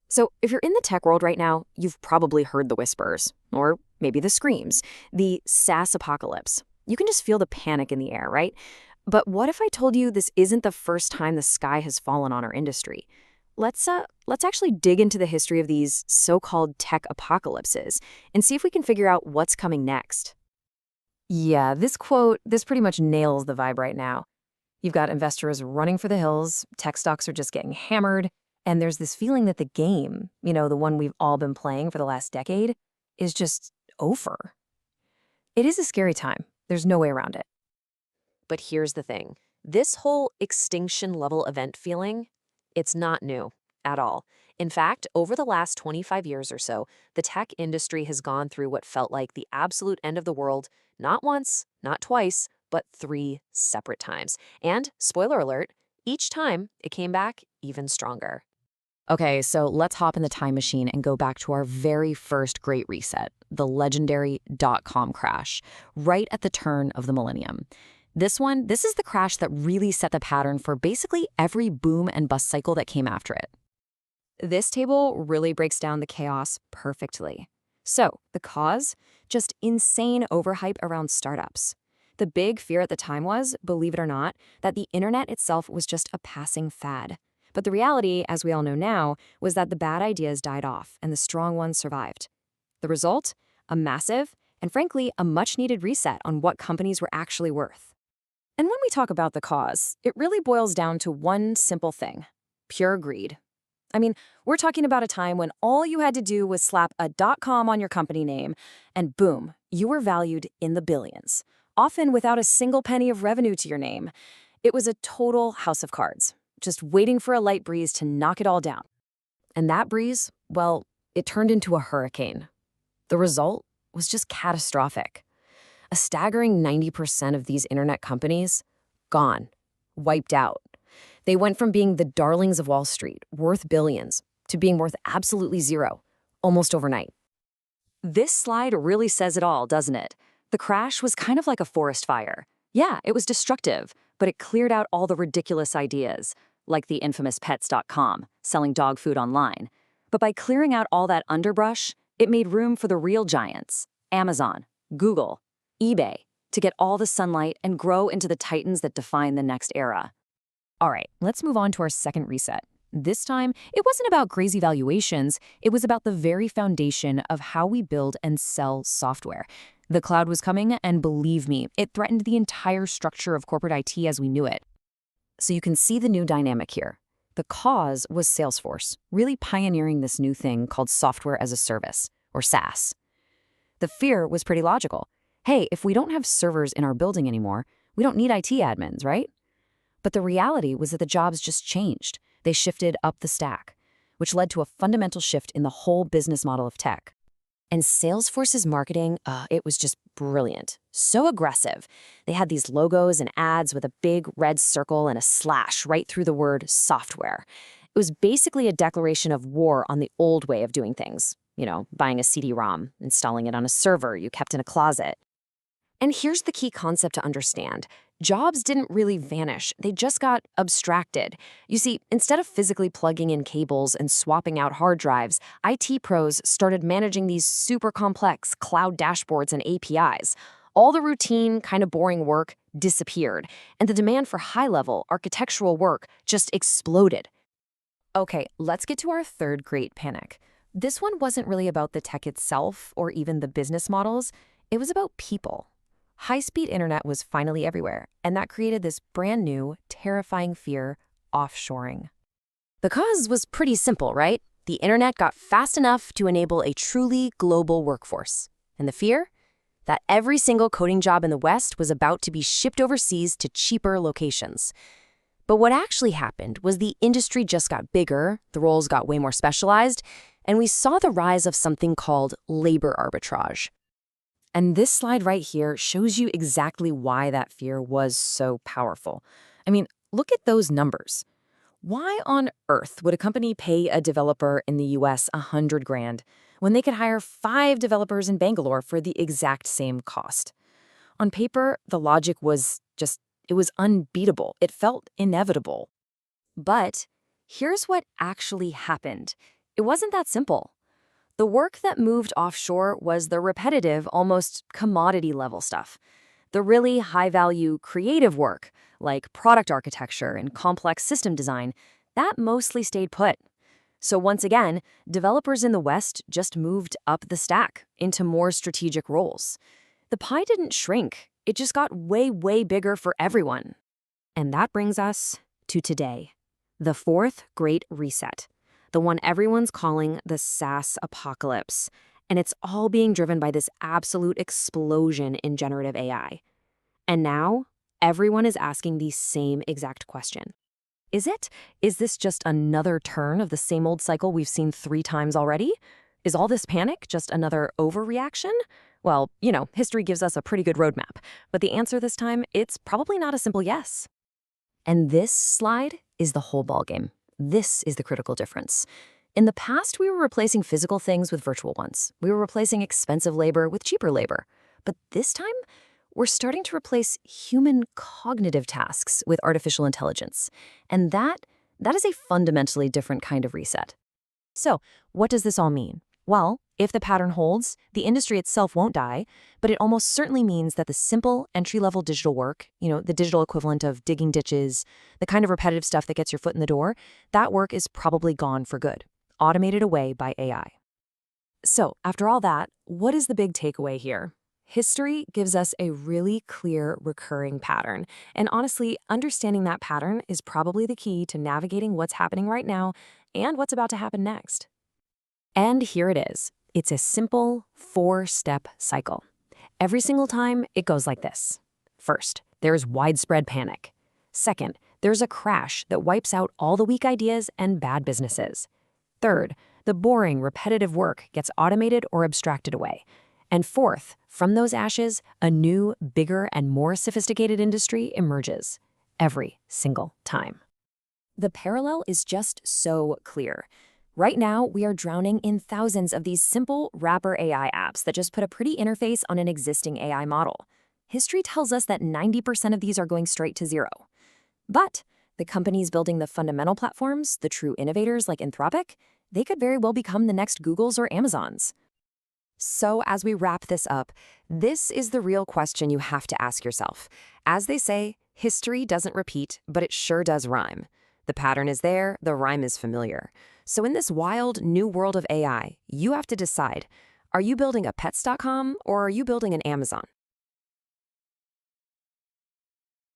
So, if you're in the tech world right now, you've probably heard the whispers, or maybe the screams, the SaaS apocalypse. You can just feel the panic in the air, right? But what if I told you this isn't the first time the sky has fallen on our industry? Let's actually dig into the history of these so-called tech apocalypses and see if we can figure out what's coming next. Yeah, this pretty much nails the vibe right now. You've got investors running for the hills, tech stocks are just getting hammered, and there's this feeling that the game, the one we've all been playing for the last decade, is just over. It is a scary time. There's no way around it. But here's the thing. This whole extinction level event feeling, it's not new at all. In fact, over the last 25 years or so, the tech industry has gone through what felt like the absolute end of the world, not once, not twice, but 3 separate times. And, spoiler alert, each time it came back even stronger. Okay, so let's hop in the time machine and go back to our very first Great Reset, the legendary dot-com crash, right at the turn of the millennium. This is the crash that really set the pattern for basically every boom and bust cycle that came after it. This table really breaks down the chaos perfectly. So, the cause? Just insane overhype around startups. The big fear at the time was, believe it or not, that the internet itself was just a passing fad. But the reality, as we all know now, was that the bad ideas died off and the strong ones survived. The result? A massive, and frankly, a much-needed reset on what companies were actually worth. And when we talk about the cause, it really boils down to one simple thing: pure greed. I mean, we're talking about a time when all you had to do was slap a .com on your company name, and boom, you were valued in the billions, often without a single penny of revenue to your name. It was a total house of cards, just waiting for a light breeze to knock it all down. And that breeze, well, it turned into a hurricane. The result was just catastrophic. A staggering 90% of these internet companies, gone, wiped out. They went from being the darlings of Wall Street, worth billions, to being worth absolutely zero, almost overnight. This slide really says it all, doesn't it? The crash was kind of like a forest fire. Yeah, it was destructive, but it cleared out all the ridiculous ideas, like the infamous pets.com, selling dog food online. But by clearing out all that underbrush, it made room for the real giants, Amazon, Google, eBay, to get all the sunlight and grow into the titans that define the next era. All right, let's move on to our second reset. This time, it wasn't about crazy valuations, it was about the very foundation of how we build and sell software. The cloud was coming, and believe me, it threatened the entire structure of corporate IT as we knew it. So you can see the new dynamic here. The cause was Salesforce, really pioneering this new thing called software as a service, or SaaS. The fear was pretty logical. Hey, if we don't have servers in our building anymore, we don't need IT admins, right? But the reality was that the jobs just changed. They shifted up the stack, which led to a fundamental shift in the whole business model of tech. And Salesforce's marketing, it was just brilliant. So aggressive. They had these logos and ads with a big red circle and a slash right through the word software. It was basically a declaration of war on the old way of doing things. Buying a CD-ROM, installing it on a server you kept in a closet. And here's the key concept to understand. Jobs didn't really vanish, they just got abstracted. You see, instead of physically plugging in cables and swapping out hard drives, IT pros started managing these super complex cloud dashboards and APIs. All the routine, kind of boring work disappeared, and the demand for high-level architectural work just exploded. Okay, let's get to our third great panic. This one wasn't really about the tech itself or even the business models, it was about people. High-speed internet was finally everywhere, and that created this brand new, terrifying fear: offshoring. The cause was pretty simple, right? The internet got fast enough to enable a truly global workforce. And the fear? That every single coding job in the West was about to be shipped overseas to cheaper locations. But what actually happened was the industry just got bigger, the roles got way more specialized, and we saw the rise of something called labor arbitrage. And this slide right here shows you exactly why that fear was so powerful. I mean, look at those numbers. Why on earth would a company pay a developer in the US $100,000 when they could hire 5 developers in Bangalore for the exact same cost? On paper, the logic was it was unbeatable. It felt inevitable. But here's what actually happened. It wasn't that simple. The work that moved offshore was the repetitive, almost commodity-level stuff. The really high-value creative work, like product architecture and complex system design, that mostly stayed put. So once again, developers in the West just moved up the stack into more strategic roles. The pie didn't shrink. It just got way, way bigger for everyone. And that brings us to today, the fourth great reset, the one everyone's calling the SaaSapocalypse. And it's all being driven by this absolute explosion in generative AI. And now, everyone is asking the same exact question. Is it? Is this just another turn of the same old cycle we've seen 3 times already? Is all this panic just another overreaction? Well, history gives us a pretty good roadmap. But the answer this time, it's probably not a simple yes. And this slide is the whole ballgame. This is the critical difference. In the past, we were replacing physical things with virtual ones. We were replacing expensive labor with cheaper labor. But this time, we're starting to replace human cognitive tasks with artificial intelligence. And that is a fundamentally different kind of reset. So, what does this all mean? Well, if the pattern holds, the industry itself won't die, but it almost certainly means that the simple entry-level digital work, the digital equivalent of digging ditches, the kind of repetitive stuff that gets your foot in the door, that work is probably gone for good, automated away by AI. So, after all that, what is the big takeaway here? History gives us a really clear, recurring pattern. And honestly, understanding that pattern is probably the key to navigating what's happening right now and what's about to happen next. And here it is. It's a simple 4-step cycle. Every single time, it goes like this. First, there's widespread panic. Second, there's a crash that wipes out all the weak ideas and bad businesses. Third, the boring, repetitive work gets automated or abstracted away. And fourth, from those ashes, a new, bigger, and more sophisticated industry emerges. Every single time. The parallel is just so clear. Right now, we are drowning in thousands of these simple wrapper AI apps that just put a pretty interface on an existing AI model. History tells us that 90% of these are going straight to zero. But the companies building the fundamental platforms, the true innovators like Anthropic, they could very well become the next Googles or Amazons. So as we wrap this up, this is the real question you have to ask yourself. As they say, history doesn't repeat, but it sure does rhyme. The pattern is there, the rhyme is familiar. So in this wild new world of AI, you have to decide, are you building a pets.com or are you building an Amazon?